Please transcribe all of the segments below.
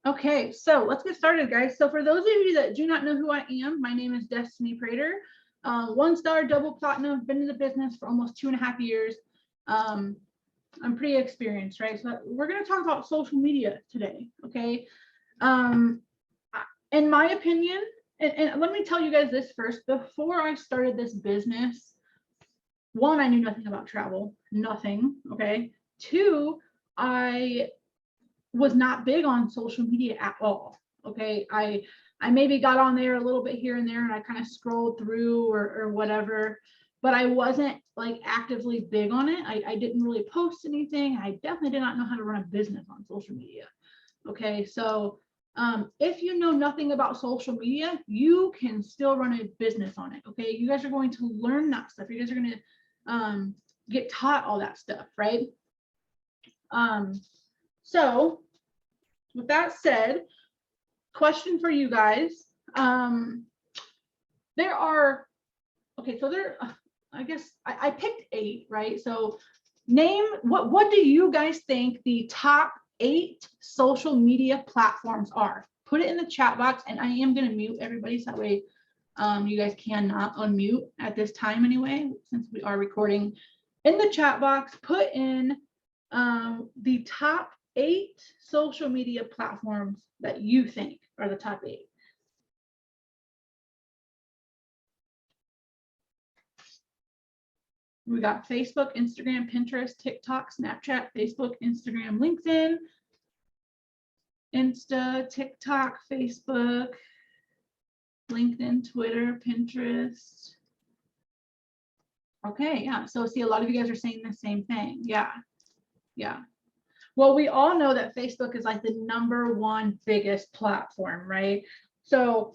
Okay, so let's get started, guys. So for those of you that do not know who I am, my name is Destiny Prater. 1-star double platinum, been in the business for almost 2.5 years. I'm pretty experienced, right? So we're going to talk about social media today, okay? In my opinion, and let me tell you guys this first, before I started this business, one, I knew nothing about travel, nothing, okay? Two, I was not big on social media at all. Okay. I maybe got on there a little bit here and there and I kind of scrolled through or whatever, but I wasn't like actively big on it. I didn't really post anything. I definitely did not know how to run a business on social media. Okay. So if you know nothing about social media, you can still run a business on it. Okay. You guys are going to learn that stuff. You guys are going to get taught all that stuff, right? So with that said, question for you guys. There are, okay, so there, I guess I picked 8, right? So name, what do you guys think the top 8 social media platforms are? Put it in the chat box, and I am going to mute everybody so that way you guys cannot unmute at this time anyway, since we are recording. In the chat box, put in the top 8 social media platforms that you think are the top 8. We got Facebook, Instagram, Pinterest, TikTok, Snapchat, Facebook, Instagram, LinkedIn, Insta, TikTok, Facebook, LinkedIn, Twitter, Pinterest. Okay, yeah. So see, a lot of you guys are saying the same thing. Yeah. Well, we all know that Facebook is like the #1 biggest platform, right? So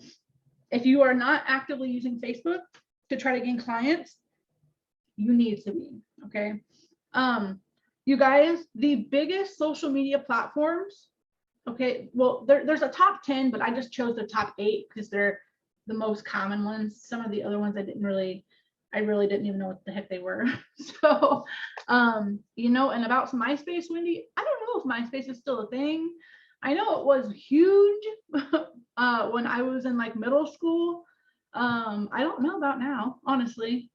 if you are not actively using Facebook to try to gain clients, you need to be, okay? You guys, the biggest social media platforms, okay, well, there's a top 10, but I just chose the top 8 because they're the most common ones. Some of the other ones I really didn't even know what the heck they were. So, and about MySpace, Wendy, I don't know if MySpace is still a thing. I know it was huge when I was in like middle school. I don't know about now, honestly.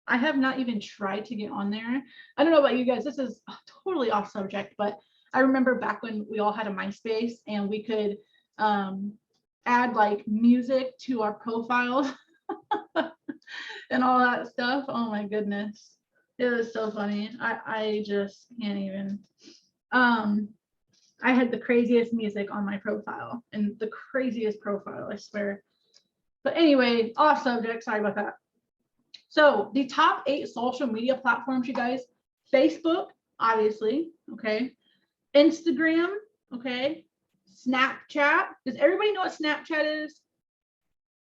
I have not even tried to get on there. I don't know about you guys. This is totally off subject, but I remember back when we all had a MySpace and we could add like music to our profiles and all that stuff. Oh my goodness. It was so funny. I just can't even. I had the craziest music on my profile and the craziest profile, I swear. But anyway, off subject. Sorry about that. So the top 8 social media platforms, you guys: Facebook, obviously, okay, Instagram, okay, Snapchat. Does everybody know what Snapchat is?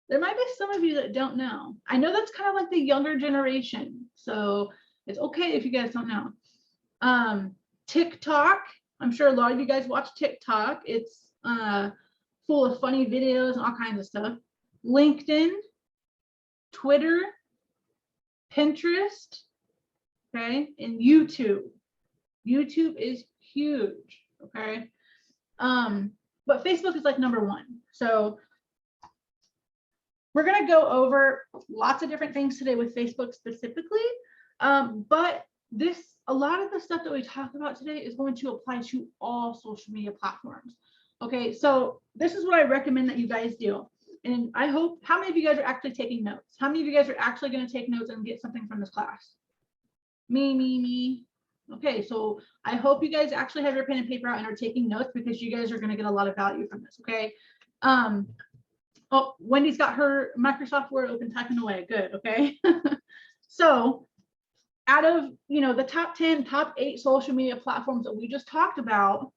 There might be some of you that don't know. I know that's kind of like the younger generation, so it's okay if you guys don't know. TikTok. I'm sure a lot of you guys watch TikTok. It's full of funny videos and all kinds of stuff. LinkedIn, Twitter, Pinterest, okay, and YouTube. YouTube is huge, okay. But Facebook is like #1. So we're gonna go over lots of different things today with Facebook specifically, but a lot of the stuff that we talk about today is going to apply to all social media platforms. Okay, so this is what I recommend that you guys do. And I hope, how many of you guys are actually taking notes? How many of you guys are actually going to take notes and get something from this class? Me. Okay, so I hope you guys actually have your pen and paper out and are taking notes, because you guys are going to get a lot of value from this, okay? Oh, Wendy's got her Microsoft Word open, typing away. Good, okay? So out of, the top 10, top 8 social media platforms that we just talked about,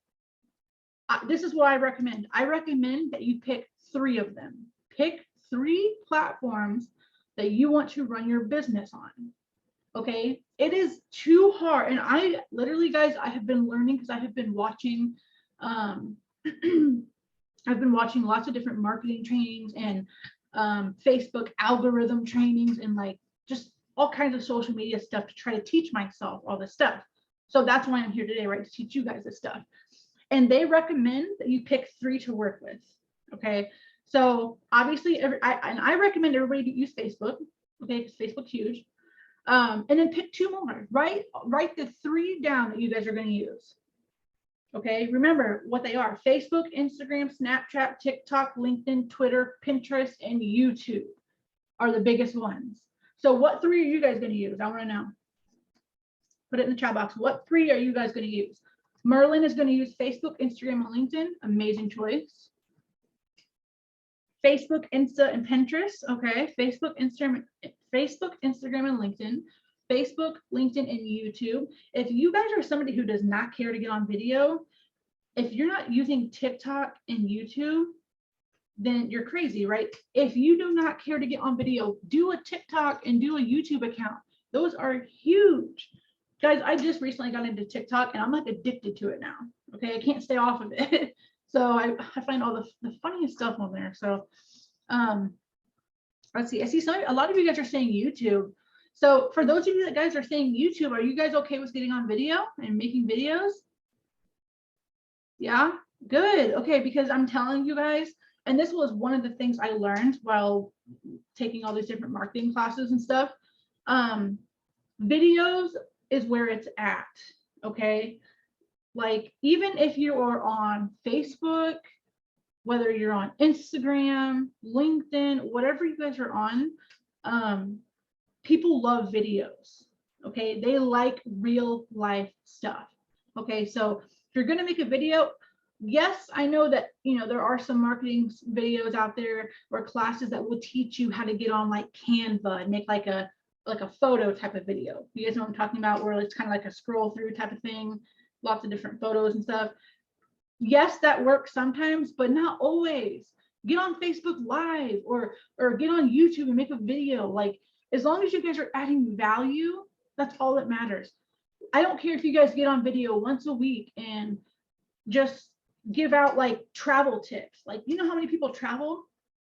this is what I recommend. I recommend that you pick 3 of them. Pick 3 platforms that you want to run your business on. Okay, it is too hard. And I literally, guys, I have been learning because I have been watching I've been watching lots of different marketing trainings and Facebook algorithm trainings and like just all kinds of social media stuff to try to teach myself all this stuff. So that's why I'm here today, right, to teach you guys this stuff. and they recommend that you pick 3 to work with. Okay, so obviously I recommend everybody to use Facebook, okay, because Facebook's huge. And then pick 2 more. Write the 3 down that you guys are going to use. Okay, remember what they are: Facebook, Instagram, Snapchat, TikTok, LinkedIn, Twitter, Pinterest, and YouTube are the biggest ones. So what 3 are you guys going to use? I want to know. Put it in the chat box. What 3 are you guys going to use? Merlin is going to use Facebook, Instagram, and LinkedIn. Amazing choice. Facebook, Insta, and Pinterest. Okay, Facebook, Instagram, and LinkedIn. Facebook, LinkedIn, and YouTube. If you guys are somebody who does not care to get on video, if you're not using TikTok and YouTube, then you're crazy, right? If you do not care to get on video, do a TikTok and do a YouTube account. Those are huge. Guys, I just recently got into TikTok and I'm like addicted to it now. Okay, I can't stay off of it. So I find all the funniest stuff on there. So let's see. I see a lot of you guys are saying YouTube. So for those of you that guys are saying YouTube, are you guys okay with getting on video and making videos? Yeah, good. Okay, because I'm telling you guys, and this was one of the things I learned while taking all these different marketing classes and stuff. Videos is where it's at. Okay, like even if you are on Facebook, whether you're on Instagram, LinkedIn, whatever you guys are on, people love videos. Okay, they like real life stuff. Okay, so if you're going to make a video, yes, I know that, you know, there are some marketing videos out there or classes that will teach you how to get on like Canva and make like a photo type of video. You guys know what I'm talking about, where it's kind of like a scroll through type of thing, lots of different photos and stuff. Yes, that works sometimes, but not always. Get on Facebook Live or get on YouTube and make a video. Like, as long as you guys are adding value, that's all that matters. I don't care if you guys get on video once a week and just give out like travel tips. Like, you know how many people travel?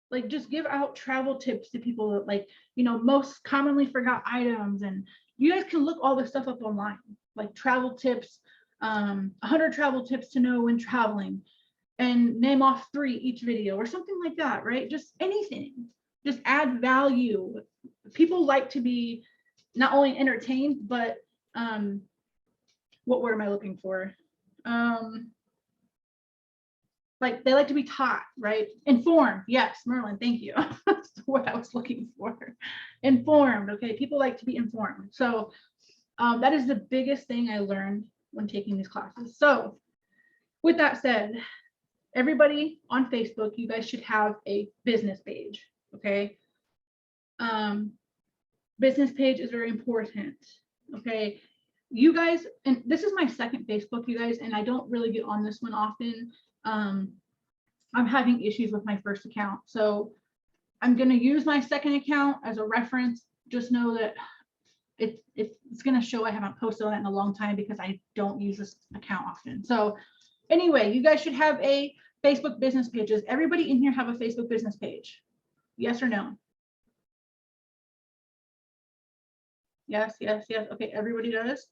Like, just give out travel tips to people that, like, you know, most commonly forgot items. And you guys can look all this stuff up online, like travel tips, 100 travel tips to know when traveling, and name off 3 each video or something like that, right? Just anything, just add value. People like to be not only entertained, but what word am I looking for? Like, they like to be taught, right? Informed. Yes, Merlin, thank you. That's what I was looking for. Informed. Okay, people like to be informed. So that is the biggest thing I learned when taking these classes. So with that said, everybody on Facebook, you guys should have a business page. Okay, business page is very important. Okay, you guys, and this is my second Facebook, you guys, and I don't really get on this one often. I'm having issues with my first account, so I'm going to use my second account as a reference. Just know that it's going to show I haven't posted on it in a long time because I don't use this account often. So anyway, you guys should have a Facebook business page. Does everybody in here have a Facebook business page? Yes or no? Yes, yes, yes. Okay, everybody does.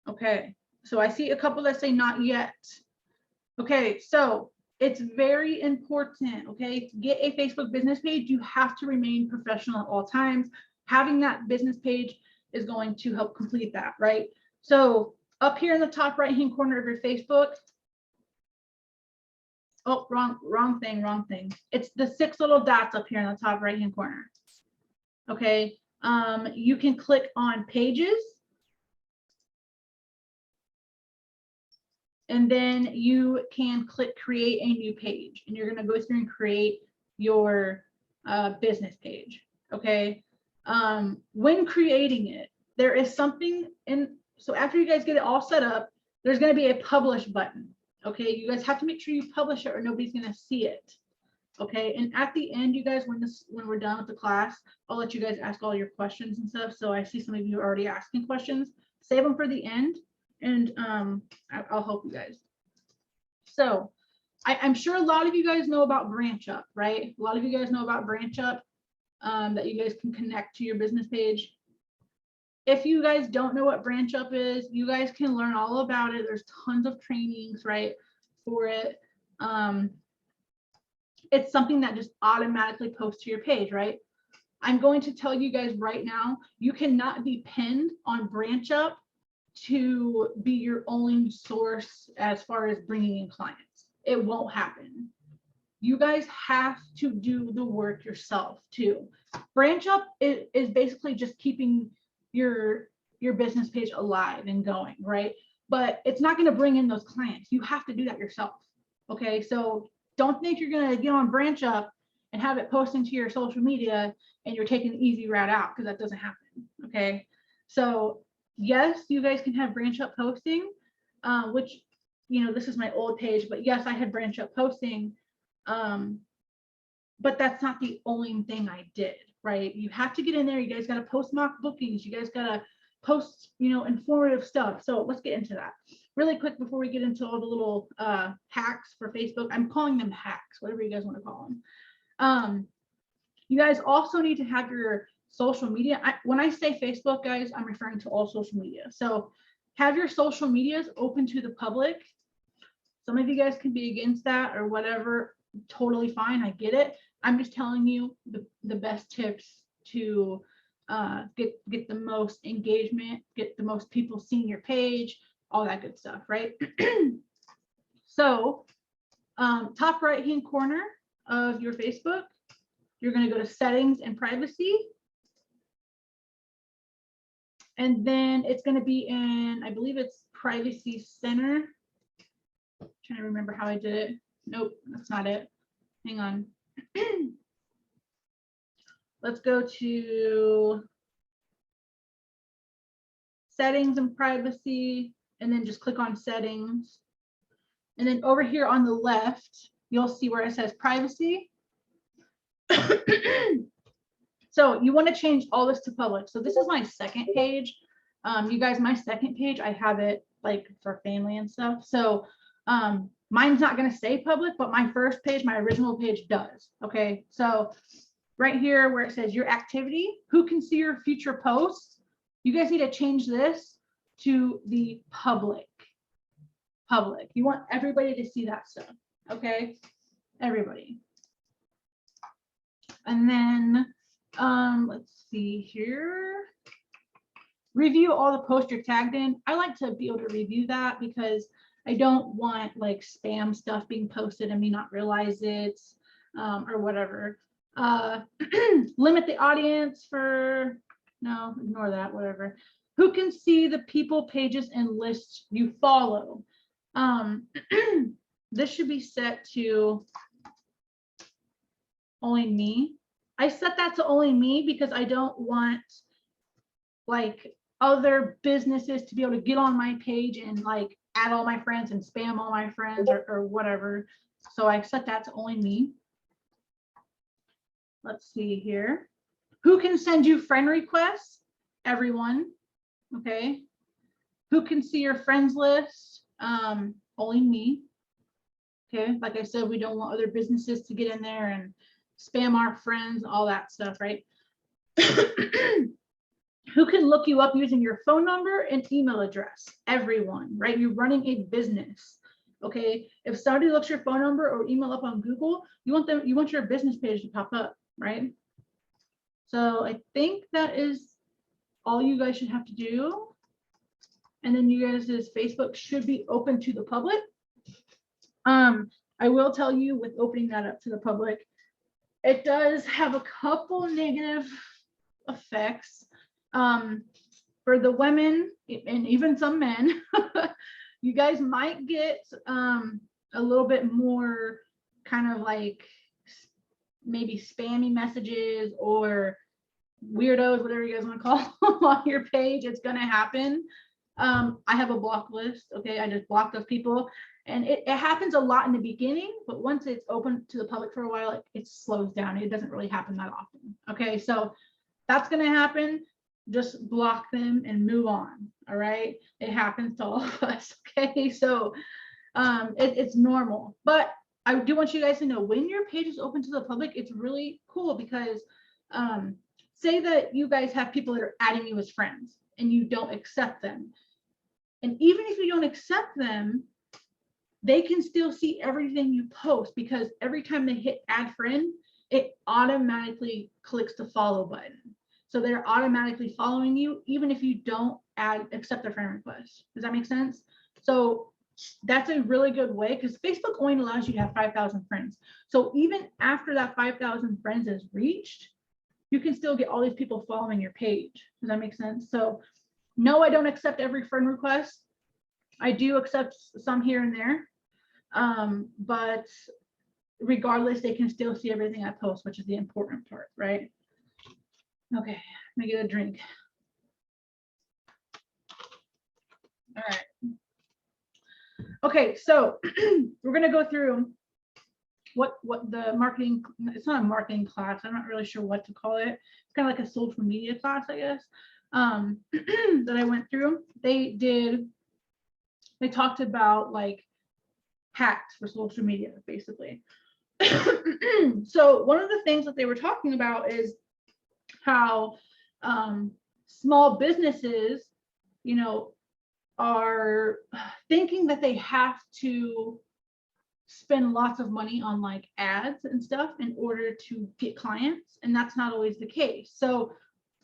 Okay, so I see a couple that say not yet. Okay, so it's very important, okay, to get a Facebook business page, you have to remain professional at all times. Having that business page is going to help complete that, right? So up here in the top right hand corner of your Facebook, oh, wrong thing. It's the 6 little dots up here in the top right hand corner. Okay, you can click on pages, and then you can click create a new page, and you're going to go through and create your business page. Okay, when creating it, there is something in, so after you guys get it all set up, there's going to be a publish button. Okay, you guys have to make sure you publish it or nobody's going to see it. Okay, and at the end, you guys, when we're done with the class, I'll let you guys ask all your questions and stuff. So I see some of you are already asking questions. Save them for the end, and I'll help you guys. So I'm sure a lot of you guys know about BranchUp, right? A lot of you guys know about BranchUp, that you guys can connect to your business page. if you guys don't know what Branch Up is, you guys can learn all about it. There's tons of trainings, right, for it. It's something that just automatically posts to your page, right? I'm going to tell you guys right now, you cannot depend on Branch Up to be your only source as far as bringing in clients. It won't happen. You guys have to do the work yourself too. Branch Up is basically just keeping your business page alive and going, right? But it's not going to bring in those clients. You have to do that yourself. Okay, so don't think you're going to get on Branch Up and have it posting to your social media and you're taking the easy route out, because that doesn't happen. Okay, so yes, you guys can have Branch Up posting, which, you know, this is my old page, but yes, I had Branch Up posting. But that's not the only thing I did, right? You have to get in there. You guys got to post mock bookings. You guys got to post, you know, informative stuff. So let's get into that really quick before we get into all the little hacks for Facebook. I'm calling them hacks, whatever you guys want to call them. You guys also need to have your social media. When I say Facebook, guys, I'm referring to all social media. So have your social medias open to the public. Some of you guys can be against that or whatever. Totally fine. I get it. I'm just telling you the best tips to get the most engagement, get the most people seeing your page, all that good stuff, right? So top right hand corner of your Facebook, you're going to go to settings and privacy. And then it's going to be in, I believe it's privacy center. I'm trying to remember how I did it. Nope, that's not it. Hang on. Let's go to settings and privacy, and then just click on settings. And then over here on the left, you'll see where it says privacy. So you want to change all this to public. So this is my second page. You guys, my second page, I have it like for family and stuff. So mine's not going to say public, but my first page, my original page does. Okay, so right here where it says your activity, who can see your future posts, you guys need to change this to the public. Public. You want everybody to see that stuff. Okay, everybody. And then let's see here. Review all the posts you're tagged in. I like to be able to review that because I don't want like spam stuff being posted and me not realize it or whatever. Limit the audience for, no, ignore that, whatever. Who can see the people, pages, and lists you follow? This should be set to only me. I set that to only me because I don't want like other businesses to be able to get on my page and like add all my friends and spam all my friends or whatever. So I set that to only me. Let's see here. Who can send you friend requests? Everyone. Okay. Who can see your friends list? Only me. Okay. Like I said, we don't want other businesses to get in there and spam our friends, all that stuff, right? Who can look you up using your phone number and email address? Everyone, right? You're running a business. Okay. If somebody looks your phone number or email up on Google, you want your business page to pop up, right? So I think that is all you guys should have to do. And then you guys' Facebook should be open to the public. I will tell you, with opening that up to the public, it does have a couple negative effects. For the women and even some men, you guys might get a little bit more kind of like maybe spammy messages or weirdos, whatever you guys want to call them, on your page. It's going to happen. I have a block list. Okay, I just block those people, and it happens a lot in the beginning, but once it's open to the public for a while, it slows down. It doesn't really happen that often. Okay, so that's going to happen. Just block them and move on. All right, it happens to all of us. Okay, so it's normal, but I do want you guys to know, when your page is open to the public, it's really cool because say that you guys have people that are adding you as friends. and you don't accept them. And even if you don't accept them, they can still see everything you post, because every time they hit add friend, it automatically clicks the follow button. So they're automatically following you, even if you don't accept their friend request. Does that make sense? So that's a really good way, because Facebook only allows you to have 5,000 friends. So even after that 5,000 friends is reached, you can still get all these people following your page. Does that make sense? So no, I don't accept every friend request. I do accept some here and there. But regardless, they can still see everything I post, which is the important part, right? Okay, let me get a drink. All right. Okay, so we're gonna go through what the marketing, it's not a marketing class, I'm not really sure what to call it. It's kind of like a social media class, I guess, that I went through. They talked about like hacks for social media, basically. So one of the things that they were talking about is how small businesses, you know, are thinking that they have to spend lots of money on like ads and stuff in order to get clients, and that's not always the case. So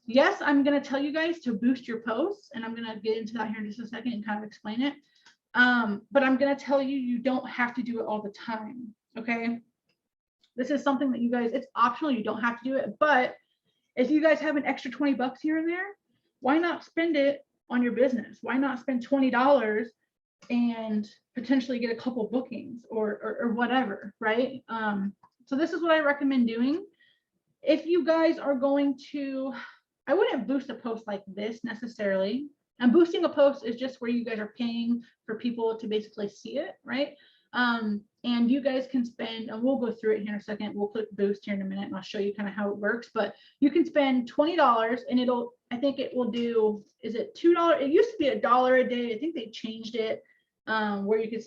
yes, I'm going to tell you guys to boost your posts, and I'm going to get into that here in just a second and kind of explain it. But I'm going to tell you, you don't have to do it all the time. Okay. This is something that you guys, it's optional. You don't have to do it. But if you guys have an extra 20 bucks here and there, why not spend it on your business? Why not spend $20 and potentially get a couple bookings or whatever, right? So this is what I recommend doing. If you guys are going to, I wouldn't boost a post like this necessarily. And boosting a post is just where you guys are paying for people to basically see it, right? And you guys can spend, and we'll go through it here in a second. We'll click boost here in a minute and I'll show you kind of how it works. But you can spend $20 and it'll, I think it will do, is it $2? It used to be $1 a day. I think they changed it where you could,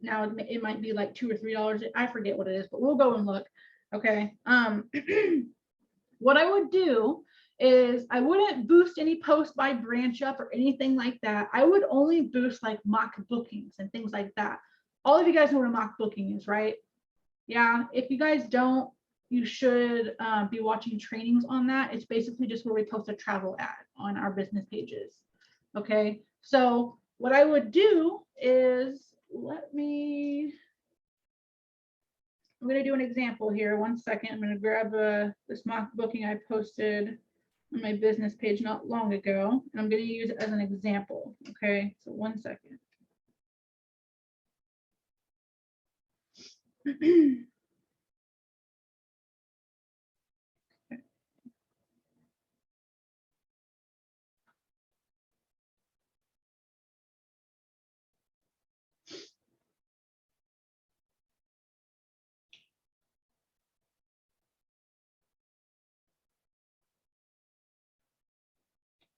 now it might be like $2 or $3. I forget what it is, but we'll go and look. Okay. What I would do is I wouldn't boost any posts by branch up or anything like that. I would only boost like mock bookings and things like that. All of you guys know what a mock booking is, right? Yeah. If you guys don't, you should be watching trainings on that. It's basically just where we post a travel ad on our business pages. Okay. So what I would do is, I'm going to do an example here. 1 second. I'm going to grab this mock booking I posted on my business page not long ago, and I'm going to use it as an example. Okay. So 1 second.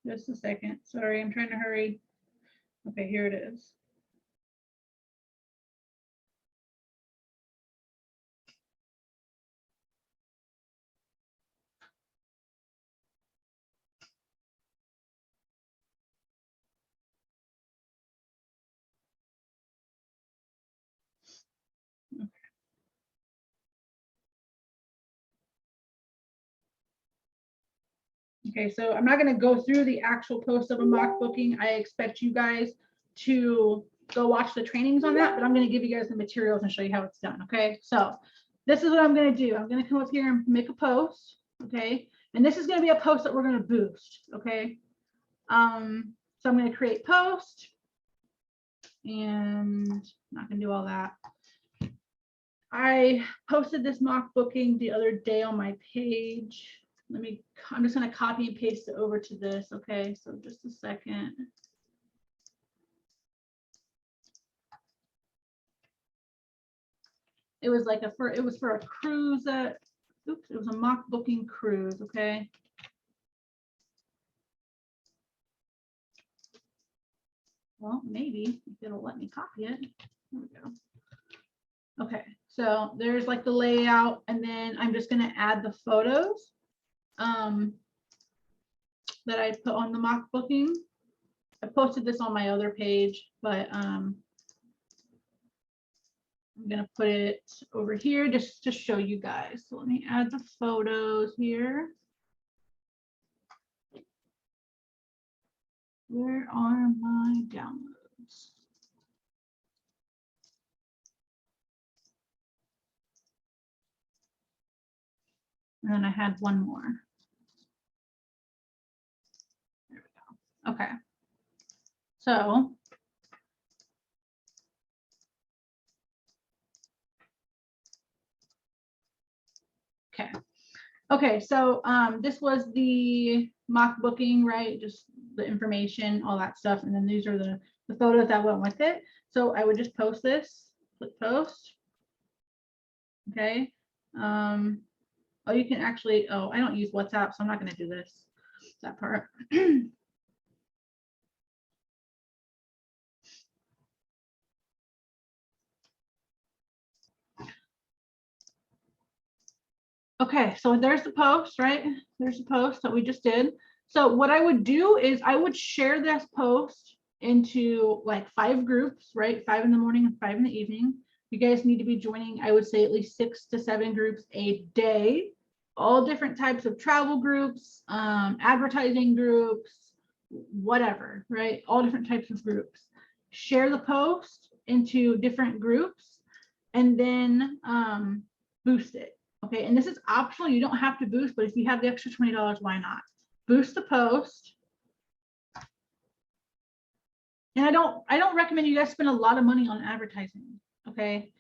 Just a second. Sorry, I'm trying to hurry. Okay, here it is. Okay, so I'm not going to go through the actual post of a mock booking. I expect you guys to go watch the trainings on that, but I'm going to give you guys the materials and show you how it's done. Okay, so this is what I'm going to do. I'm going to come up here and make a post. Okay, and this is going to be a post that we're going to boost. Okay, so I'm going to create post, and I'm not going to do all that. I posted this mock booking the other day on my page. I'm just going to copy and paste it over to this. Okay, so just a second. It was like it was for a cruise it was a mock booking cruise. Okay. Well, maybe if it'll let me copy it. There we go. Okay, so there's like the layout, and then I'm just going to add the photos. that I put on the mock booking. I posted this on my other page, but I'm gonna put it over here just to show you guys. So let me add the photos here. Where are my downloads? And then I had one more. There we go. Okay. So okay. Okay, so this was the mock booking, right? Just the information, all that stuff. And then these are the photos that went with it. So I would just post this, click post. Okay. Oh, you can actually, oh, I don't use WhatsApp, so I'm not going to do this, that part. Okay, so there's the post, right? There's the post that we just did. So what I would do is I would share this post into like 5 groups, right? 5 in the morning and 5 in the evening. You guys need to be joining, I would say, at least 6 to 7 groups a day. All different types of travel groups, advertising groups, whatever, right? All different types of groups. Share the post into different groups and then boost it. Okay, and this is optional. You don't have to boost, but if you have the extra $20, why not? Boost the post. And I don't recommend you guys spend a lot of money on advertising. Okay,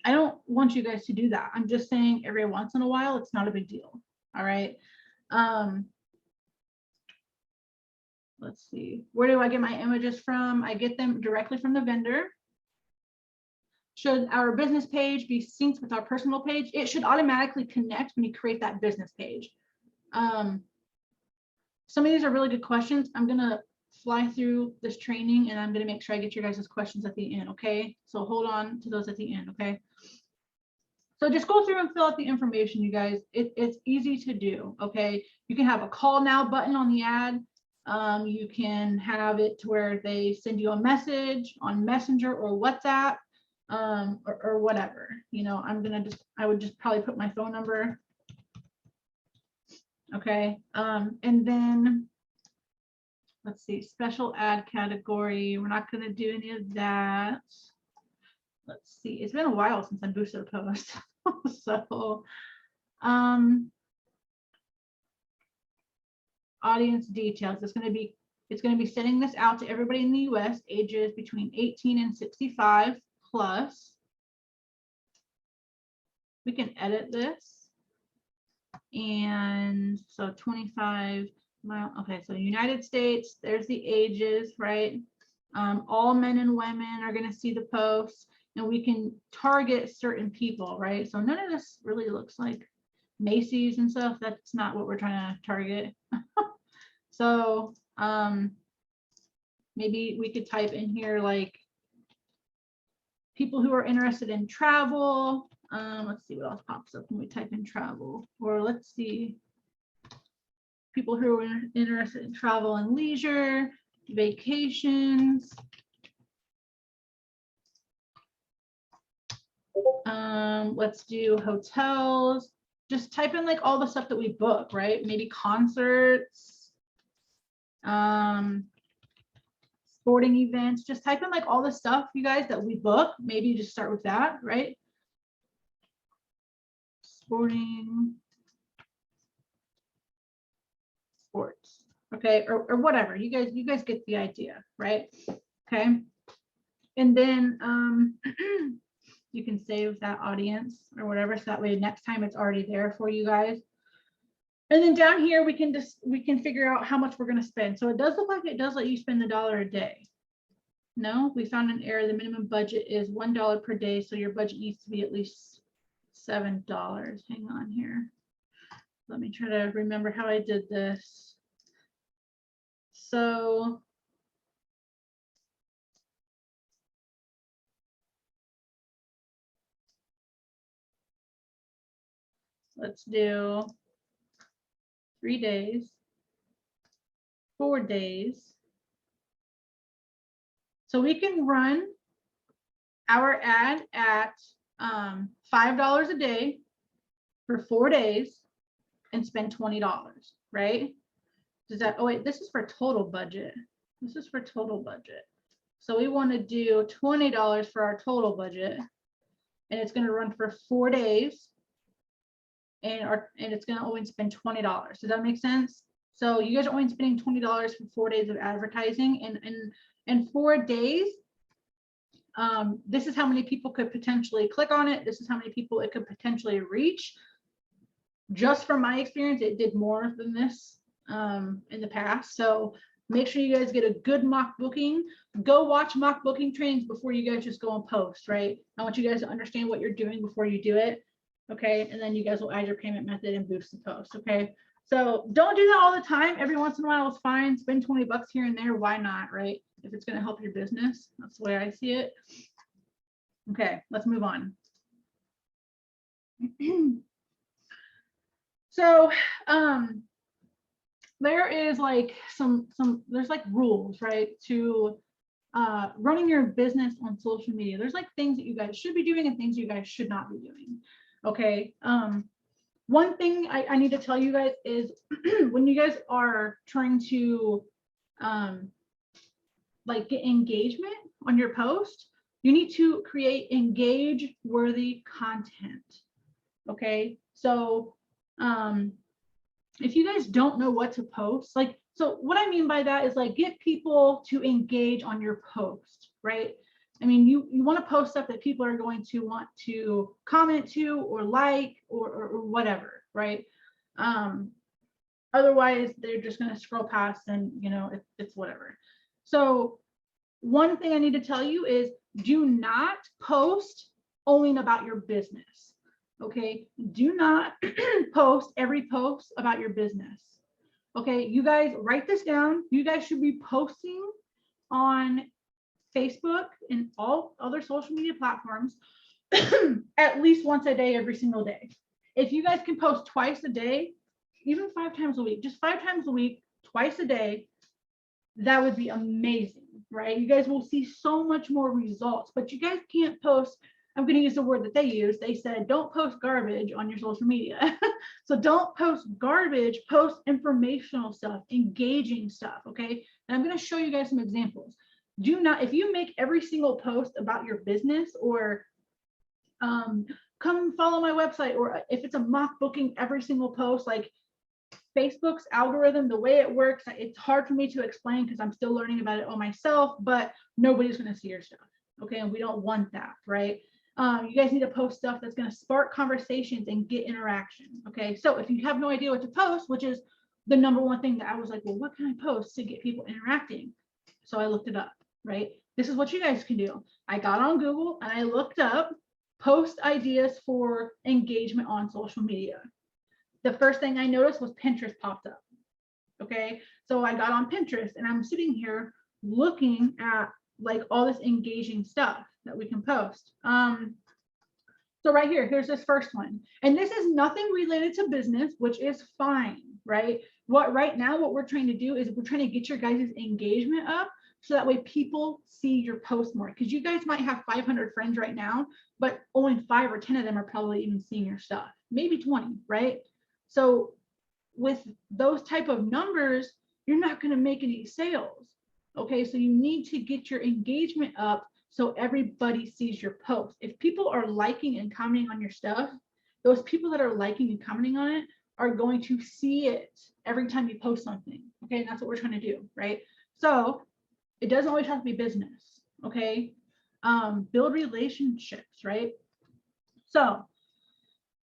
I don't want you guys to do that. I'm just saying every once in a while, it's not a big deal. All right. Let's see. Where do I get my images from? I get them directly from the vendor. Should our business page be synced with our personal page? It should automatically connect when you create that business page. Some of these are really good questions. I'm gonna fly through this training and I'm gonna make sure I get your guys' questions at the end, okay? So hold on to those at the end, okay? So just go through and fill out the information, you guys. It's easy to do, okay? You can have a call now button on the ad. You can have it to where they send you a message on Messenger or WhatsApp. Or whatever, you know, I would just probably put my phone number. Okay. And then let's see, special ad category. We're not going to do any of that. Let's see. It's been a while since I boosted a post. So, audience details. It's going to be sending this out to everybody in the US, ages between 18 and 65 plus. We can edit this. And so 25 mile. Okay, so United States, there's the ages, right? All men and women are going to see the posts, and we can target certain people, right? So none of this really looks like Macy's and stuff. That's not what we're trying to target. So maybe we could type in here like people who are interested in travel. Let's see what else pops up when we type in travel, or let's see people who are interested in travel and leisure, vacations. Let's do hotels. Just type in like all the stuff that we book, right? Maybe concerts, sporting events. Just type in like all the stuff, you guys, that we book. Maybe just start with that, right? Sporting, sports, okay, or whatever. You guys get the idea, right? Okay, and then you can save that audience or whatever, so that way next time it's already there for you guys. And then down here we can figure out how much we're going to spend. So it does look like it does let you spend $1 a day. No, we found an error. The minimum budget is $1 per day, so your budget needs to be at least $7. Hang on here. Let me try to remember how I did this. So let's do 3 days. 4 days. So we can run our ad at $5 a day for 4 days and spend $20, right? Does that, oh wait, this is for total budget. This is for total budget. So we want to do $20 for our total budget, and it's going to run for 4 days, and it's going to only spend $20. Does that make sense? So you guys are only spending $20 for 4 days of advertising, and 4 days. This is how many people could potentially click on it. This is how many people it could potentially reach. Just from my experience, it did more than this in the past. So make sure you guys get a good mock booking. Go watch mock booking trainings before you guys just go and post, right? I want you guys to understand what you're doing before you do it. Okay. And then you guys will add your payment method and boost the post. Okay. So don't do that all the time. Every once in a while, it's fine. Spend 20 bucks here and there. Why not, right? If it's going to help your business, that's the way I see it. Okay, let's move on. So there is like there's like rules, right, to running your business on social media. There's like things that you guys should be doing and things you guys should not be doing. Okay. One thing I need to tell you guys is when you guys are trying to like get engagement on your post, you need to create engage worthy content. Okay. So if you guys don't know what to post, like, so what I mean by that is like get people to engage on your post, right? I mean, you want to post stuff that people are going to want to comment to or like or whatever, right? Otherwise, they're just going to scroll past and, you know, it's whatever. So one thing I need to tell you is do not post only about your business. Okay, do not post every post about your business. Okay, you guys write this down. You guys should be posting on Facebook and all other social media platforms at least once a day, every single day. If you guys can post twice a day, even 5 times a week, just 5 times a week, twice a day, that would be amazing, right? You guys will see so much more results, but you guys can't post. I'm going to use the word that they use. They said, don't post garbage on your social media. So don't post garbage, post informational stuff, engaging stuff. Okay. And I'm going to show you guys some examples. Do not, if you make every single post about your business or come follow my website, or if it's a mock booking, every single post, like Facebook's algorithm, the way it works, it's hard for me to explain because I'm still learning about it all myself, but nobody's going to see your stuff. Okay. And we don't want that, right? You guys need to post stuff that's going to spark conversations and get interaction. Okay. So if you have no idea what to post, which is the #1 thing that I was like, well, what can I post to get people interacting? So I looked it up, right? This is what you guys can do. I got on Google and I looked up post ideas for engagement on social media. The first thing I noticed was Pinterest popped up. Okay. So I got on Pinterest and I'm sitting here looking at like all this engaging stuff that we can post. So right here, here's this first one. And this is nothing related to business, which is fine, right? Right now, what we're trying to do is we're trying to get your guys' engagement up so that way people see your post more. Because you guys might have 500 friends right now, but only 5 or 10 of them are probably even seeing your stuff, maybe 20, right? So with those type of numbers, you're not going to make any sales. Okay, so you need to get your engagement up so everybody sees your post. If people are liking and commenting on your stuff, those people that are liking and commenting on it are going to see it every time you post something. Okay, and that's what we're trying to do, right? So it doesn't always have to be business. Okay, build relationships, right? So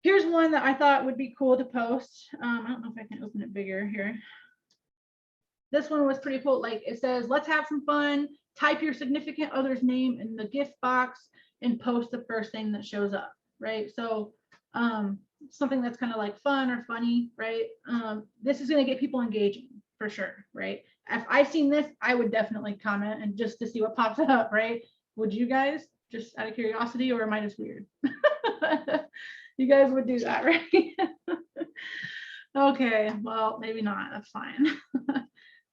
here's one that I thought would be cool to post. I don't know if I can open it bigger here. This one was pretty cool. Like it says, let's have some fun. Type your significant other's name in the gift box and post the first thing that shows up, right? So something that's kind of like fun or funny, right? This is going to get people engaging for sure, right? If I've seen this, I would definitely comment and just to see what pops up, right? Would you guys, just out of curiosity, or am I just weird? You guys would do that, right? Okay, well, maybe not. That's fine.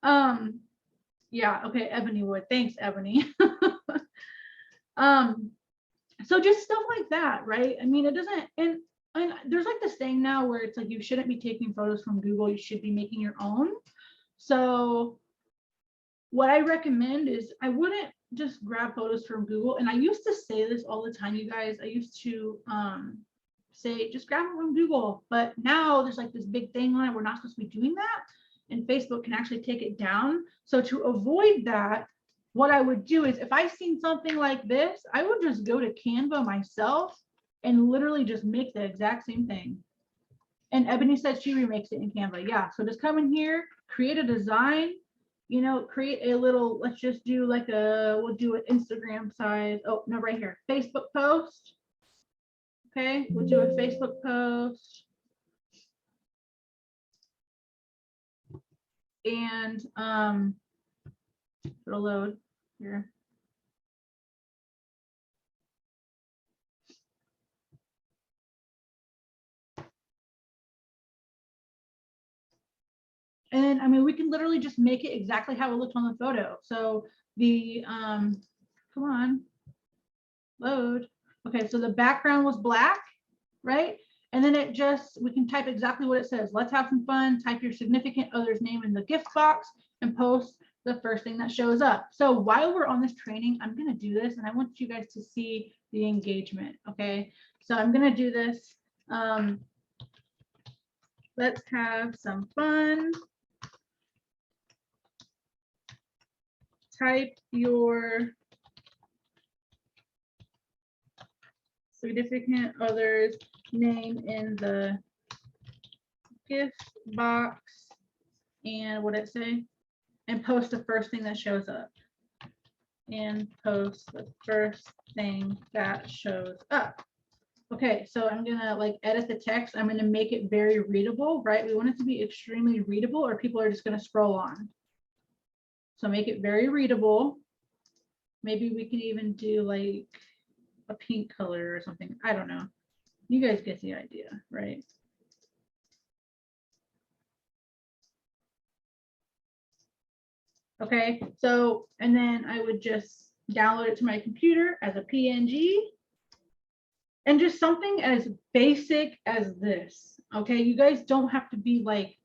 Yeah, okay, Ebony would. Thanks, Ebony. So just stuff like that, right? I mean, it doesn't, and there's like this thing now where it's like you shouldn't be taking photos from Google, you should be making your own. So what I recommend is I wouldn't just grab photos from Google. And I used to say this all the time, you guys. I used to say just grab it from Google, but now there's like this big thing on it. We're not supposed to be doing that, and Facebook can actually take it down. So to avoid that, what I would do is if I've seen something like this, I would just go to Canva myself and literally just make the exact same thing. And Ebony said she remakes it in Canva. Yeah, so just come in here, create a design, you know, create a little, let's just do like we'll do an Instagram size. Oh, no, right here, Facebook post. Okay, we'll do a Facebook post. And it'll load here. And I mean, we can literally just make it exactly how it looked on the photo. So the, come on, load. Okay, so the background was black, right? And then it just, we can type exactly what it says. Let's have some fun. Type your significant other's name in the gift box and post the first thing that shows up. So while we're on this training, I'm going to do this and I want you guys to see the engagement. Okay, so I'm going to do this. Let's have some fun. Type your significant other's name in the gift box, and what did it say? And post the first thing that shows up. And post the first thing that shows up. Okay, so I'm gonna like edit the text. I'm gonna make it very readable, right? We want it to be extremely readable or people are just gonna scroll on. So make it very readable. Maybe we can even do like a pink color or something. I don't know. You guys get the idea, right? Okay, so, and then I would just download it to my computer as a PNG. And just something as basic as this. Okay, you guys don't have to be like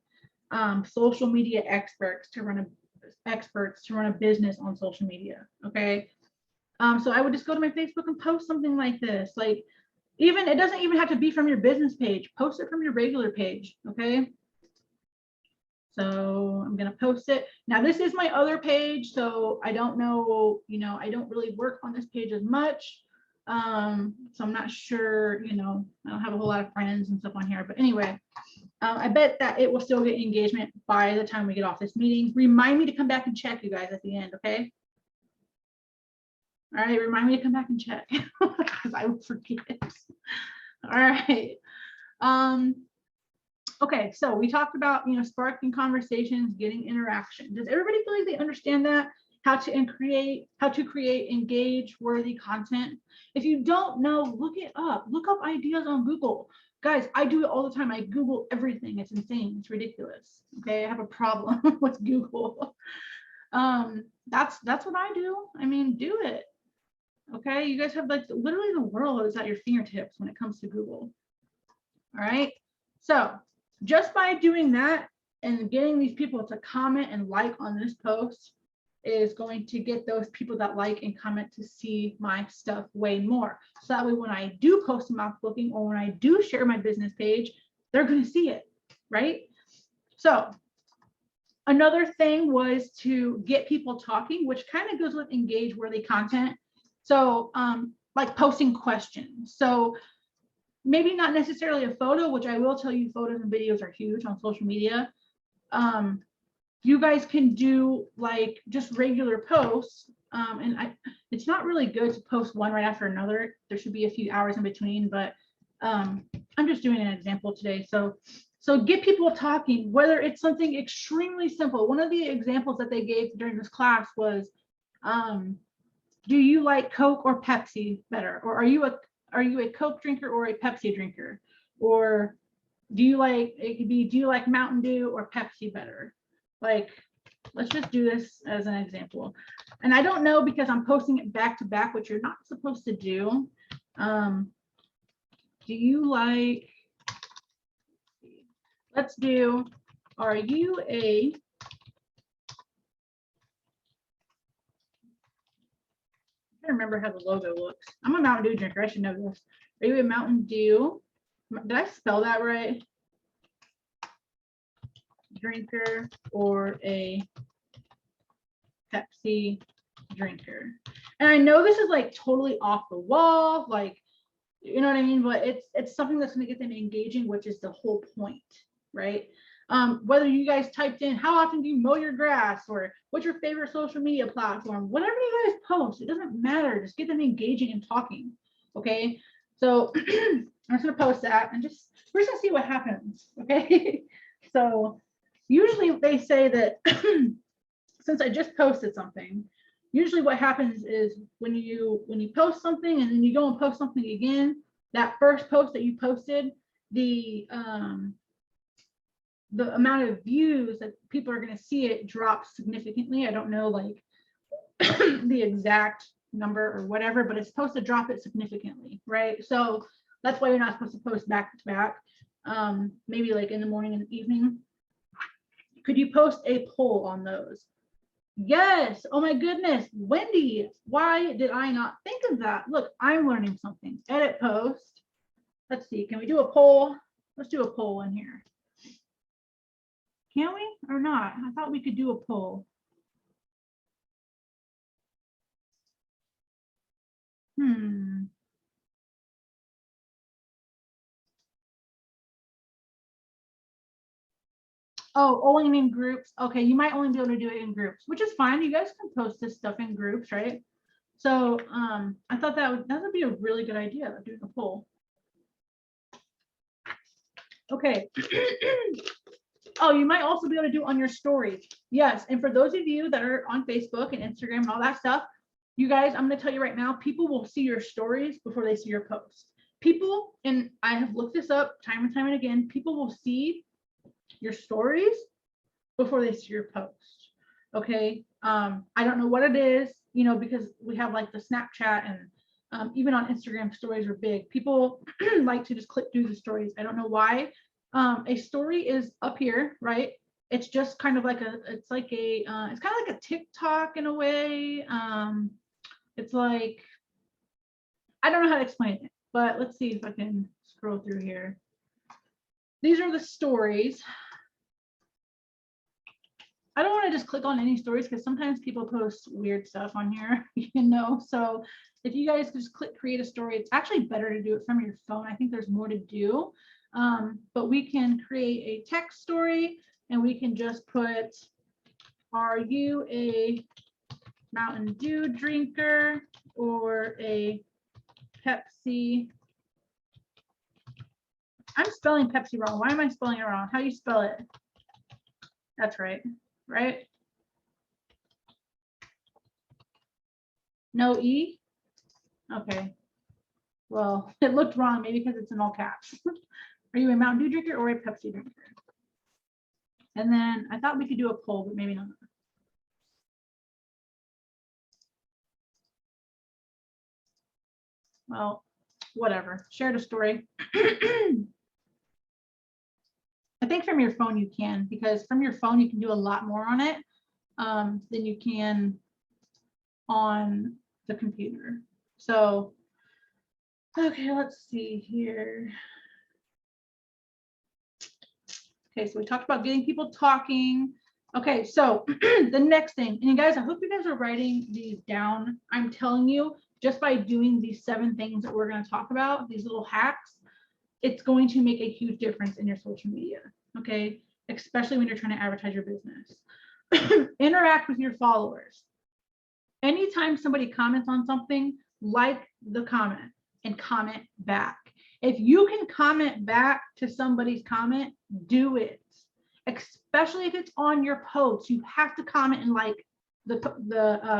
social media experts to run a business on social media. Okay, so I would just go to my Facebook and post something like this. Like, even, it doesn't even have to be from your business page. Post it from your regular page. Okay, so I'm gonna post it. Now this is my other page, so I don't know, you know, I don't really work on this page as much. So I'm not sure, you know, I don't have a whole lot of friends and stuff on here, but anyway, I bet that it will still get engagement by the time we get off this meeting. Remind me to come back and check, you guys, at the end, okay? All right, remind me to come back and check because I will forget. All right. Okay, so we talked about, you know, sparking conversations, getting interaction. Does everybody feel like they understand that? How to create engage worthy content? If you don't know, look it up. Look up ideas on Google. Guys, I do it all the time. I Google everything. It's insane. It's ridiculous. Okay, I have a problem with Google. That's what I do. I mean, do it. Okay, you guys have like literally the world is at your fingertips when it comes to Google. All right, so just by doing that and getting these people to comment and like on this post is going to get those people that like and comment to see my stuff way more. So that way when I do post a mock booking or when I do share my business page, they're going to see it, right? So another thing was to get people talking, which kind of goes with engage worthy content. So like posting questions. So maybe not necessarily a photo, which I will tell you photos and videos are huge on social media. You guys can do like just regular posts. And it's not really good to post one right after another. There should be a few hours in between, but I'm just doing an example today. So get people talking, whether it's something extremely simple. One of the examples that they gave during this class was, do you like Coke or Pepsi better? Or are you a Coke drinker or a Pepsi drinker? Or do you like, it could be, do you like Mountain Dew or Pepsi better? Like, let's just do this as an example. And I don't know because I'm posting it back to back, which you're not supposed to do. Do you like, let's do, are you a, I can't remember how the logo looks. I'm a Mountain Dew drinker. I should know this. Are you a Mountain Dew? Did I spell that right? Drinker or a Pepsi drinker? And I know this is like totally off the wall, like, you know what I mean? But it's something that's going to get them engaging, which is the whole point, right? Whether you guys typed in how often do you mow your grass or what's your favorite social media platform, whatever you guys post, it doesn't matter. Just get them engaging and talking. Okay, so I'm just gonna post that and just we're just gonna see what happens. Okay, so usually they say that since I just posted something, usually what happens is when you post something and then you go and post something again, that first post that you posted, the amount of views that people are going to see it drops significantly. I don't know like the exact number or whatever, but it's supposed to drop it significantly, right? So that's why you're not supposed to post back to back. Maybe like in the morning and evening. Could you post a poll on those? Yes. Oh my goodness, Wendy, why did I not think of that? Look, I'm learning something. Edit post. Let's see, can we do a poll? Let's do a poll in here. Can we or not? I thought we could do a poll. Oh, only in groups. Okay, you might only be able to do it in groups, which is fine. You guys can post this stuff in groups, right? So I thought that would be a really good idea of doing a poll. Okay. Oh, you might also be able to do on your stories. Yes, and for those of you that are on Facebook and Instagram and all that stuff, you guys, I'm going to tell you right now, people will see your stories before they see your posts. People, and I have looked this up time and time and again, people will see your stories before they see your post. Okay. I don't know what it is, you know, because we have like the Snapchat and even on Instagram stories are big. People like to just click through the stories. I don't know why. A story is up here, right? It's just kind of like it's kind of like a TikTok in a way. It's like, I don't know how to explain it, but let's see if I can scroll through here. These are the stories. I don't want to just click on any stories because sometimes people post weird stuff on here, you know. So if you guys just click create a story, it's actually better to do it from your phone. I think there's more to do. But we can create a text story and we can just put, are you a Mountain Dew drinker or a Pepsi? I'm spelling Pepsi wrong. Why am I spelling it wrong? How do you spell it? That's right, right? No E? Okay. Well, it looked wrong, maybe because it's in all caps. Are you a Mountain Dew drinker or a Pepsi drinker? And then I thought we could do a poll, but maybe not. Well, whatever. Shared a story. I think from your phone you can, because from your phone you can do a lot more on it than you can on the computer. So, okay, let's see here. Okay, so we talked about getting people talking. Okay, so the next thing, and you guys, I hope you guys are writing these down. I'm telling you, just by doing these 7 things that we're going to talk about, these little hacks, it's going to make a huge difference in your social media. Okay, especially when you're trying to advertise your business. Interact with your followers. Anytime somebody comments on something, like the comment and comment back. If you can comment back to somebody's comment, do it. Especially if it's on your post, you have to comment and like the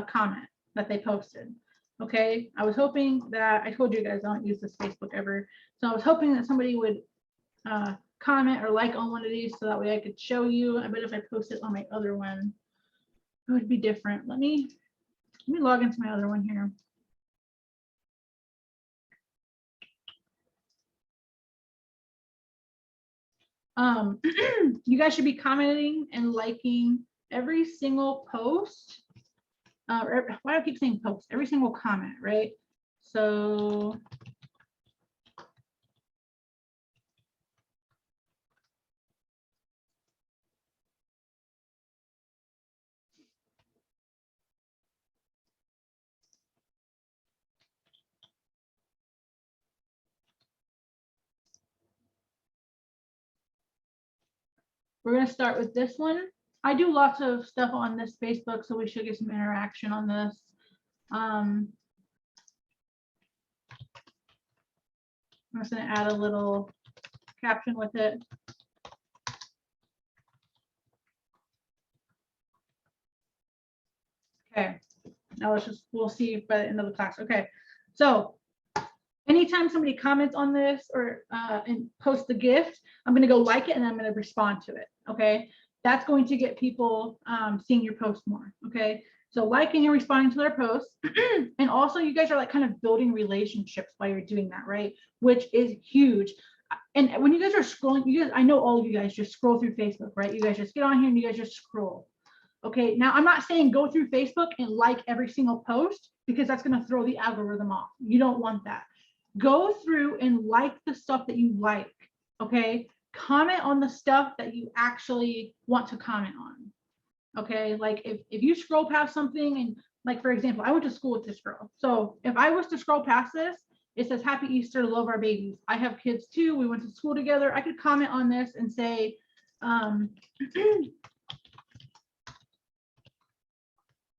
comment that they posted. Okay, I was hoping that, I told you guys I don't use this Facebook ever, so I was hoping that somebody would comment or like on one of these so that way I could show you. I bet if I post it on my other one, it would be different. Let me log into my other one here. You guys should be commenting and liking every single post. Why do I keep saying post? Every single comment, right? So we're going to start with this one. I do lots of stuff on this Facebook, so we should get some interaction on this. I'm just going to add a little caption with it. Okay, now we'll see by the end of the class. Okay, so anytime somebody comments on this or and posts the gift, I'm going to go like it and I'm going to respond to it. Okay, that's going to get people seeing your post more. Okay, so liking and responding to their posts. And also you guys are like kind of building relationships while you're doing that, right? Which is huge. And when you guys are scrolling, you guys, I know all of you guys just scroll through Facebook, right? You guys just get on here and you guys just scroll. Okay, now I'm not saying go through Facebook and like every single post, because that's going to throw the algorithm off. You don't want that. Go through and like the stuff that you like. Okay, comment on the stuff that you actually want to comment on. Okay, like if you scroll past something, and like for example, I went to school with this girl. So if I was to scroll past this, it says Happy Easter, love our babies. I have kids too. We went to school together. I could comment on this and say,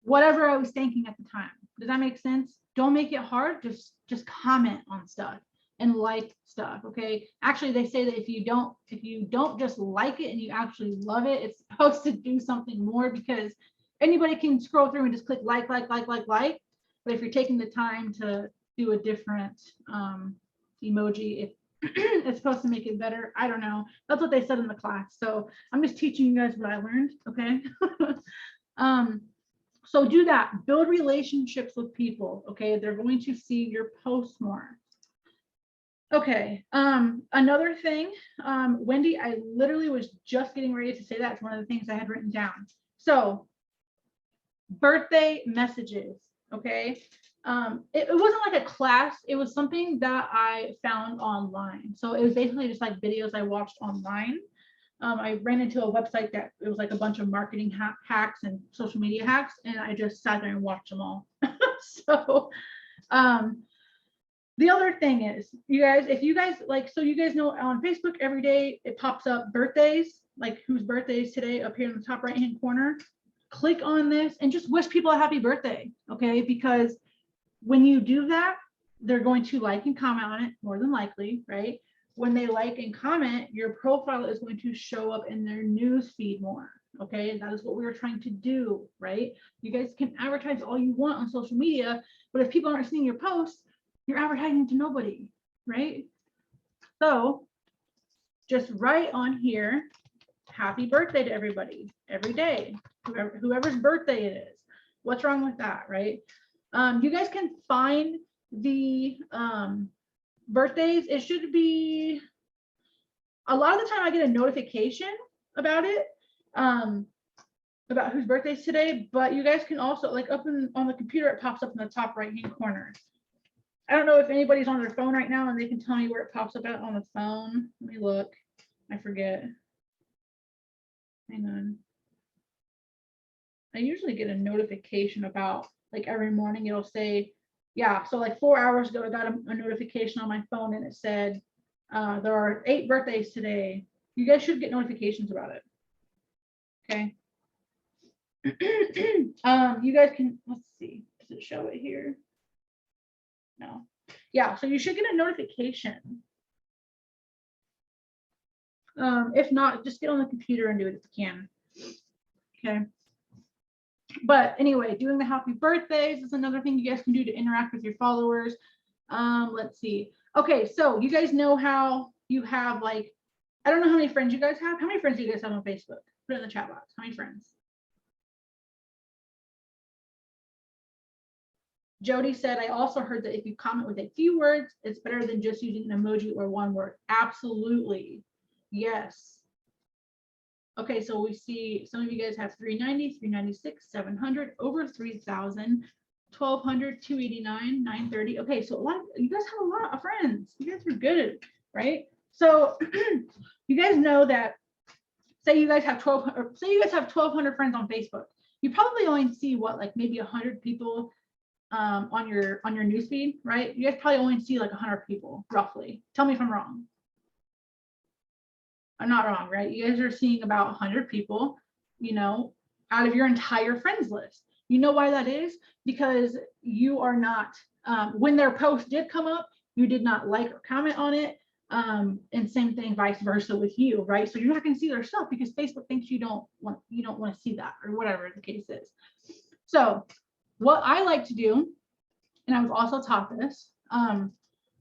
whatever I was thinking at the time. Does that make sense? Don't make it hard. Just comment on stuff and like stuff. Okay. Actually, they say that if you don't just like it and you actually love it, it's supposed to do something more, because anybody can scroll through and just click like. But if you're taking the time to do a different emoji, it's supposed to make it better. I don't know. That's what they said in the class. So I'm just teaching you guys what I learned. Okay. So do that. Build relationships with people. Okay, they're going to see your posts more. Okay, another thing, Wendy, I literally was just getting ready to say that. It's one of the things I had written down. So birthday messages. Okay, it wasn't like a class. It was something that I found online. So it was basically just like videos I watched online. I ran into a website that it was like a bunch of marketing hacks and social media hacks, and I just sat there and watched them all. So the other thing is, you guys, if you guys like, so you guys know on Facebook every day it pops up birthdays, like whose birthday is today up here in the top right hand corner. Click on this and just wish people a happy birthday. Okay, because when you do that, they're going to like and comment on it more than likely, right? When they like and comment, your profile is going to show up in their news feed more. Okay, and that is what we were trying to do, right? You guys can advertise all you want on social media, but if people aren't seeing your posts, you're advertising to nobody, right? So just write on here, happy birthday to everybody every day, whoever's birthday it is. What's wrong with that, right? You guys can find the birthdays. It should be, a lot of the time I get a notification about it, about whose birthday is today, but you guys can also, like up on the computer, it pops up in the top right hand corner. I don't know if anybody's on their phone right now and they can tell me where it pops up at on the phone. Let me look. I forget. Hang on. I usually get a notification about, like every morning it'll say, yeah, so like 4 hours ago I got a notification on my phone and it said there are 8 birthdays today. You guys should get notifications about it. Okay. You guys can, let's see, does it show it here? No. Yeah, so you should get a notification. If not, just get on the computer and do it if you can. Okay. But anyway, doing the happy birthdays is another thing you guys can do to interact with your followers. Let's see. Okay, so you guys know how you have, like, I don't know how many friends you guys have. How many friends do you guys have on Facebook? Put it in the chat box. How many friends? Jody said, I also heard that if you comment with a few words, it's better than just using an emoji or one word. Absolutely. Yes. Okay, so we see some of you guys have 390, 396, 700, over 3,000, 1,200, 289, 930. Okay, so a lot of you guys have a lot of friends. You guys are good, right? So you guys know that, say you guys have 1,200 friends on Facebook. You probably only see what, like maybe 100 people on your newsfeed, right? You guys probably only see like 100 people roughly. Tell me if I'm wrong. I'm not wrong, right? You guys are seeing about 100 people, you know, out of your entire friends list. You know why that is? Because you are not, when their post did come up, you did not like or comment on it. And same thing, vice versa with you, right? So you're not going to see their stuff because Facebook thinks you don't want to see that, or whatever the case is. So what I like to do, and I was also taught this,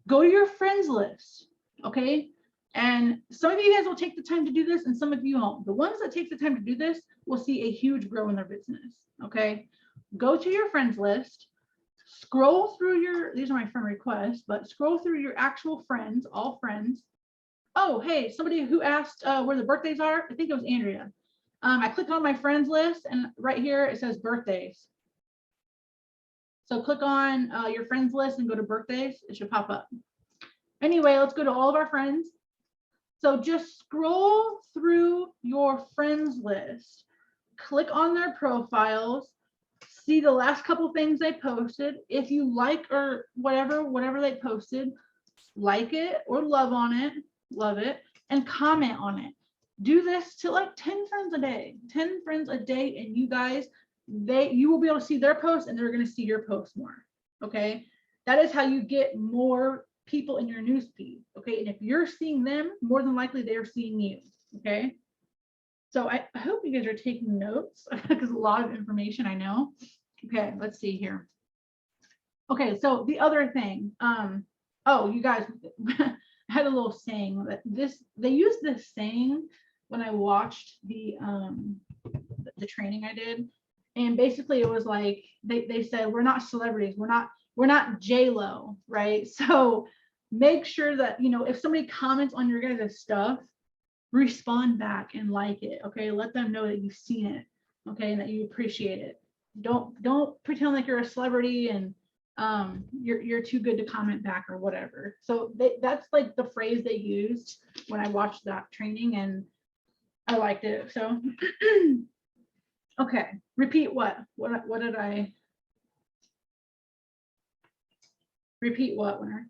go to your friends list, okay? And some of you guys will take the time to do this and some of you won't. The ones that take the time to do this will see a huge grow in their business, okay? Go to your friends list, scroll through your, these are my friend requests, but scroll through your actual friends, all friends. Oh, hey, somebody who asked where the birthdays are, I think it was Andrea. I click on my friends list and right here it says birthdays. So click on your friends list and go to birthdays, it should pop up. Anyway, let's go to all of our friends. So just scroll through your friends list, click on their profiles, see the last couple things they posted. If you like or whatever they posted, like it or love on it, love it, and comment on it. Do this to like 10 friends a day, 10 friends a day, and you guys, you will be able to see their posts and they're going to see your posts more. Okay, that is how you get more people in your newsfeed. Okay, and if you're seeing them, more than likely they're seeing you. Okay, so I hope you guys are taking notes because a lot of information, I know. Okay, let's see here. Okay, so the other thing, oh, you guys, I had a little saying that they used this saying when I watched the training I did, and basically it was like they said we're not celebrities, we're not J-Lo, right? So make sure that, you know, if somebody comments on your guys' stuff, respond back and like it. Okay, let them know that you've seen it, okay, and that you appreciate it. Don't pretend like you're a celebrity and you're too good to comment back or whatever. So that's like the phrase they used when I watched that training, and I liked it. So okay, repeat what did I repeat? What, Winner?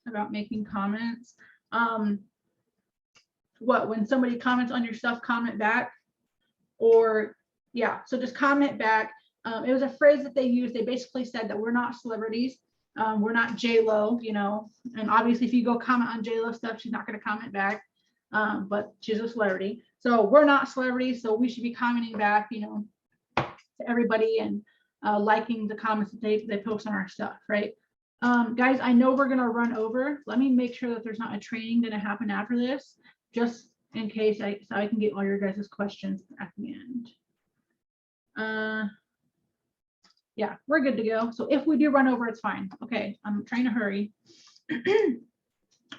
About making comments. What, when somebody comments on your stuff, comment back? Or yeah, so just comment back. It was a phrase that they used. They basically said that we're not celebrities. We're not J-Lo, you know, and obviously if you go comment on J-Lo stuff, she's not going to comment back, but she's a celebrity. So we're not celebrities, so we should be commenting back, you know, to everybody and liking the comments that they post on our stuff, right? Guys, I know we're going to run over. Let me make sure that there's not a training going to happen after this, just in case so I can get all your guys' questions at the end. Yeah, we're good to go. So if we do run over, it's fine. Okay, I'm trying to hurry.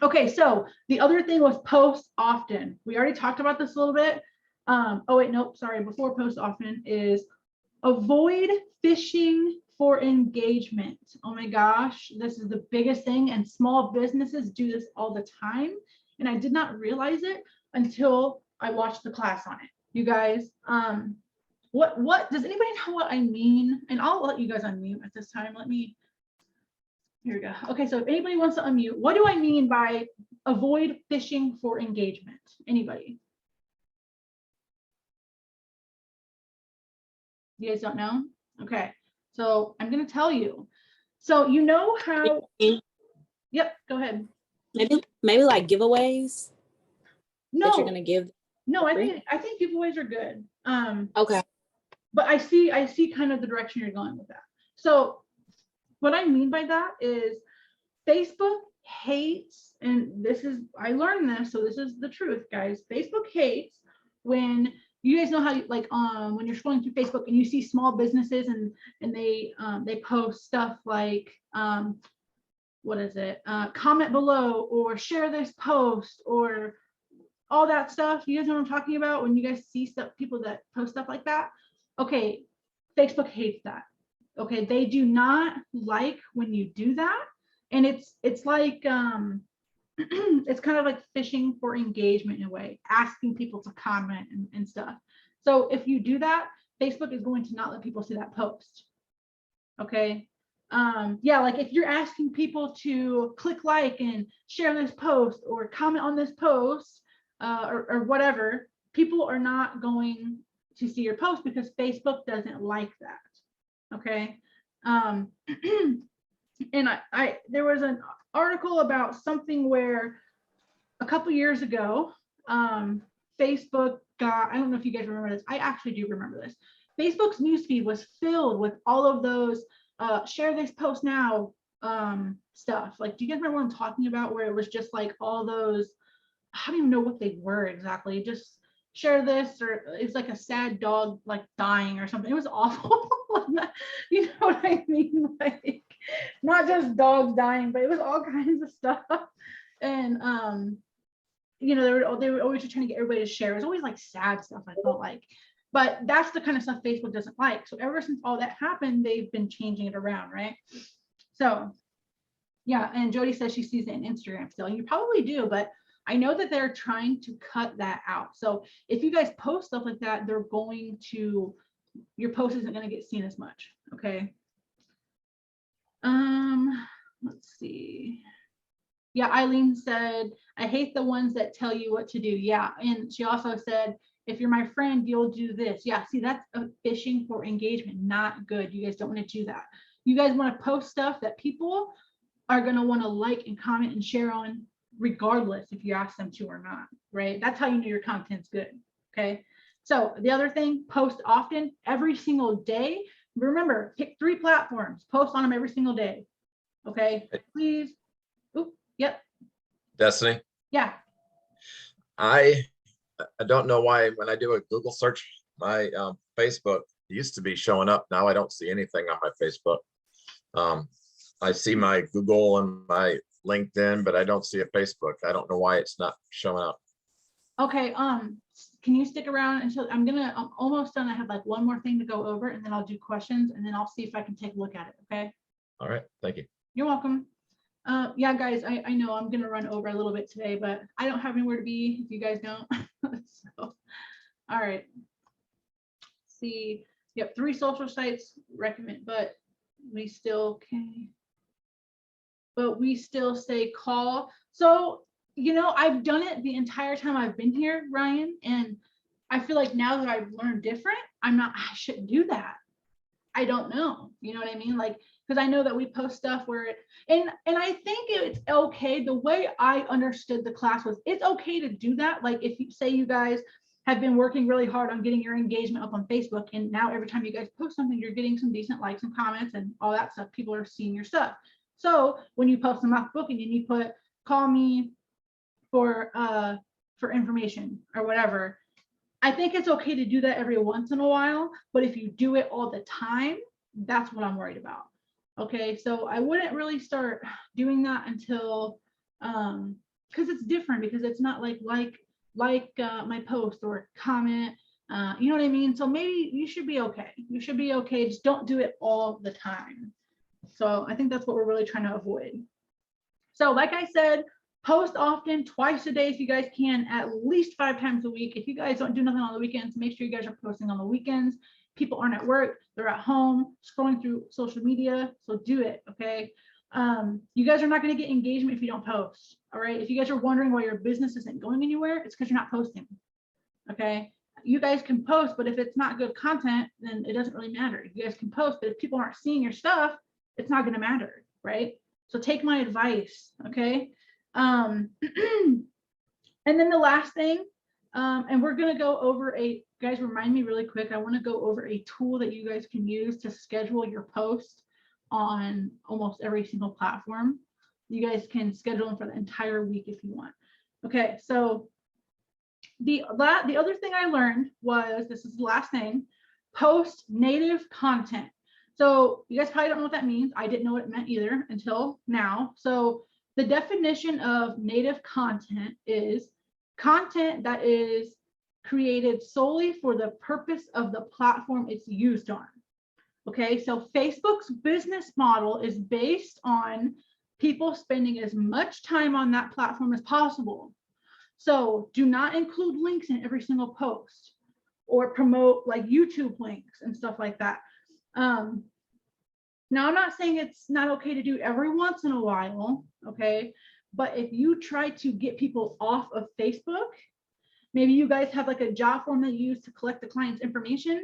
Okay, so the other thing was post often. We already talked about this a little bit. Oh wait, nope, sorry. Before post often is avoid fishing for engagement. Oh my gosh, this is the biggest thing, and small businesses do this all the time. And I did not realize it until I watched the class on it. You guys, what does anybody know what I mean? And I'll let you guys unmute at this time. Here we go. Okay, so if anybody wants to unmute, what do I mean by avoid fishing for engagement? Anybody? You guys don't know? Okay, so I'm going to tell you. So you know how, yep, go ahead. Maybe like giveaways. No, that you're going to give. No, I think giveaways are good. Okay. But I see kind of the direction you're going with that. So what I mean by that is Facebook hates, and this is, I learned this, so this is the truth, guys. Facebook hates when you guys know how you, like when you're scrolling through Facebook and you see small businesses and they post stuff like what is it? Comment below or share this post or all that stuff. You guys know what I'm talking about when you guys see stuff, people that post stuff like that. Okay, Facebook hates that. Okay, they do not like when you do that. And it's like it's kind of like fishing for engagement in a way, asking people to comment and stuff. So if you do that, Facebook is going to not let people see that post. Okay. Yeah, like if you're asking people to click like and share this post or comment on this post or whatever, people are not going to see your post because Facebook doesn't like that. Okay. And I there was an article about something where a couple years ago, Facebook got, I don't know if you guys remember this. I actually do remember this. Facebook's newsfeed was filled with all of those share this post now stuff. Like, do you guys remember what I'm talking about? Where it was just like all those, I don't even know what they were exactly. Just share this, or it's like a sad dog like dying or something. It was awful. You know what I mean? Like, not just dogs dying, but it was all kinds of stuff. And you know, they were always trying to get everybody to share. It was always like sad stuff, I felt like. But that's the kind of stuff Facebook doesn't like. So ever since all that happened, they've been changing it around, right? So yeah, and Jody says she sees it in Instagram still. You probably do, but I know that they're trying to cut that out. So if you guys post stuff like that, they're going to, your post isn't going to get seen as much. Okay. Let's see. Yeah, Eileen said, I hate the ones that tell you what to do. Yeah. And she also said, if you're my friend, you'll do this. Yeah, see, that's a fishing for engagement. Not good. You guys don't want to do that. You guys want to post stuff that people are going to want to like and comment and share on, regardless if you ask them to or not, right? That's how you know your content's good. Okay. So the other thing, post often, every single day. Remember, pick 3 platforms, post on them every single day. Okay, please. Oop, yep. Destiny, Yeah. I don't know why when I do a Google search, my Facebook used to be showing up. Now I don't see anything on my Facebook. I see my Google and my LinkedIn, but I don't see a Facebook. I don't know why it's not showing up. Okay, can you stick around until I'm almost done. I have like one more thing to go over and then I'll do questions and then I'll see if I can take a look at it. Okay. All right, thank you. You're welcome. Yeah, guys, I know I'm gonna run over a little bit today, but I don't have anywhere to be if you guys don't. So, all right. See, yep, 3 social sites recommend, but we still can. But we still say call. So, you know, I've done it the entire time I've been here, Ryan, and I feel like now that I've learned different, I shouldn't do that. I don't know. You know what I mean? Like, because I know that we post stuff where, and I think it's okay. The way I understood the class was it's okay to do that. Like if you say you guys have been working really hard on getting your engagement up on Facebook, and now every time you guys post something, you're getting some decent likes and comments and all that stuff. People are seeing your stuff. So when you post them off booking and you put call me for information or whatever, I think it's okay to do that every once in a while, but if you do it all the time, that's what I'm worried about. Okay, so I wouldn't really start doing that until because it's different, because it's not like my post or comment, you know what I mean? So maybe you should be okay. You should be okay. Just don't do it all the time. So I think that's what we're really trying to avoid. So like I said, post often, twice a day if you guys can, at least 5 times a week. If you guys don't do nothing on the weekends, make sure you guys are posting on the weekends. People aren't at work, they're at home scrolling through social media, so do it. Okay. You guys are not going to get engagement if you don't post. All right. If you guys are wondering why your business isn't going anywhere, it's because you're not posting. Okay. You guys can post, but if it's not good content, then it doesn't really matter. You guys can post, but if people aren't seeing your stuff, it's not going to matter. Right. So take my advice. Okay. And then the last thing, and we're going to go over guys, remind me really quick. I want to go over a tool that you guys can use to schedule your posts on almost every single platform. You guys can schedule them for the entire week if you want. Okay, so the other thing I learned was, this is the last thing, post native content. So you guys probably don't know what that means. I didn't know what it meant either until now. So the definition of native content is content that is created solely for the purpose of the platform it's used on. Okay, so Facebook's business model is based on people spending as much time on that platform as possible. So do not include links in every single post or promote like YouTube links and stuff like that. Now, I'm not saying it's not okay to do every once in a while, okay? But if you try to get people off of Facebook, maybe you guys have like a job form that you use to collect the client's information.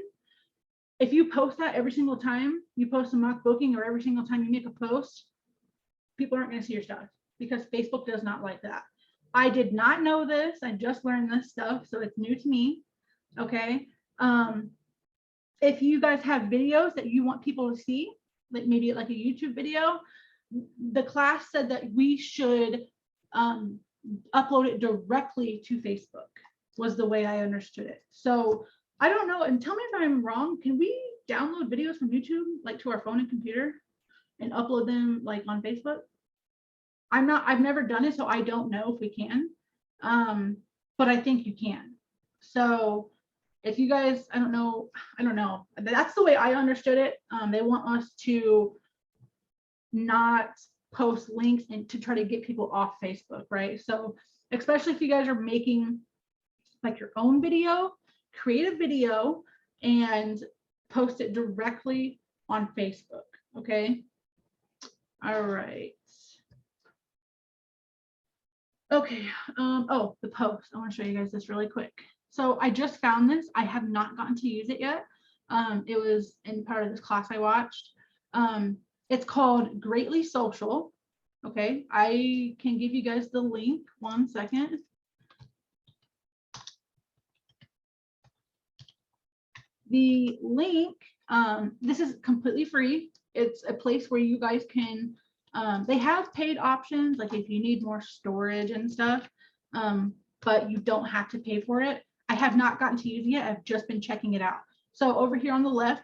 If you post that every single time you post a mock booking or every single time you make a post, people aren't going to see your stuff because Facebook does not like that. I did not know this. I just learned this stuff, so it's new to me. Okay. If you guys have videos that you want people to see, like maybe like a YouTube video, the class said that we should upload it directly to Facebook, was the way I understood it. So I don't know, and tell me if I'm wrong. Can we download videos from YouTube like to our phone and computer and upload them like on Facebook? I've never done it, so I don't know if we can. But I think you can. So if you guys, I don't know. That's the way I understood it. They want us to not post links and to try to get people off Facebook, right? So especially if you guys are making like your own video, create a video and post it directly on Facebook. Okay. All right. Okay. Oh, the post. I want to show you guys this really quick. So I just found this. I have not gotten to use it yet. It was in part of this class I watched. It's called Greatly Social. Okay. I can give you guys the link. 1 second. The link, this is completely free. It's a place where you guys can, they have paid options, like if you need more storage and stuff, but you don't have to pay for it. I have not gotten to use it yet. I've just been checking it out. So over here on the left,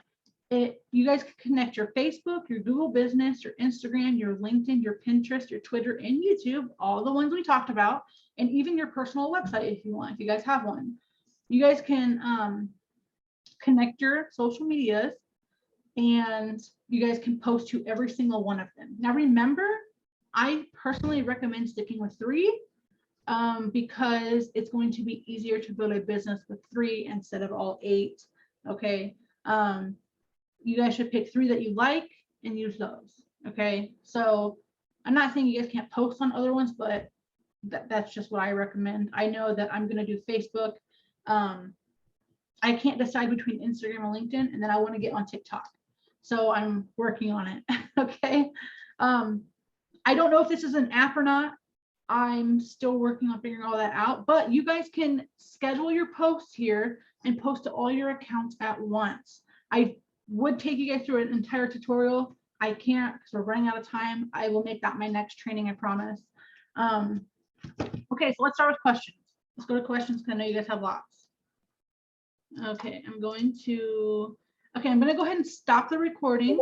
you guys can connect your Facebook, your Google Business, your Instagram, your LinkedIn, your Pinterest, your Twitter, and YouTube, all the ones we talked about, and even your personal website if you want, if you guys have one. You guys can connect your social medias and you guys can post to every single one of them. Now remember, I personally recommend sticking with 3 because it's going to be easier to build a business with 3 instead of all 8. Okay. You guys should pick 3 that you like and use those. Okay. So I'm not saying you guys can't post on other ones, but that's just what I recommend. I know that I'm going to do Facebook. I can't decide between Instagram and LinkedIn, and then I want to get on TikTok. So I'm working on it. Okay. I don't know if this is an app or not. I'm still working on figuring all that out, but you guys can schedule your posts here and post to all your accounts at once. I would take you guys through an entire tutorial. I can't because we're running out of time. I will make that my next training, I promise. Okay, so let's start with questions. Let's go to questions because I know you guys have lots. Okay, I'm going to go ahead and stop the recording.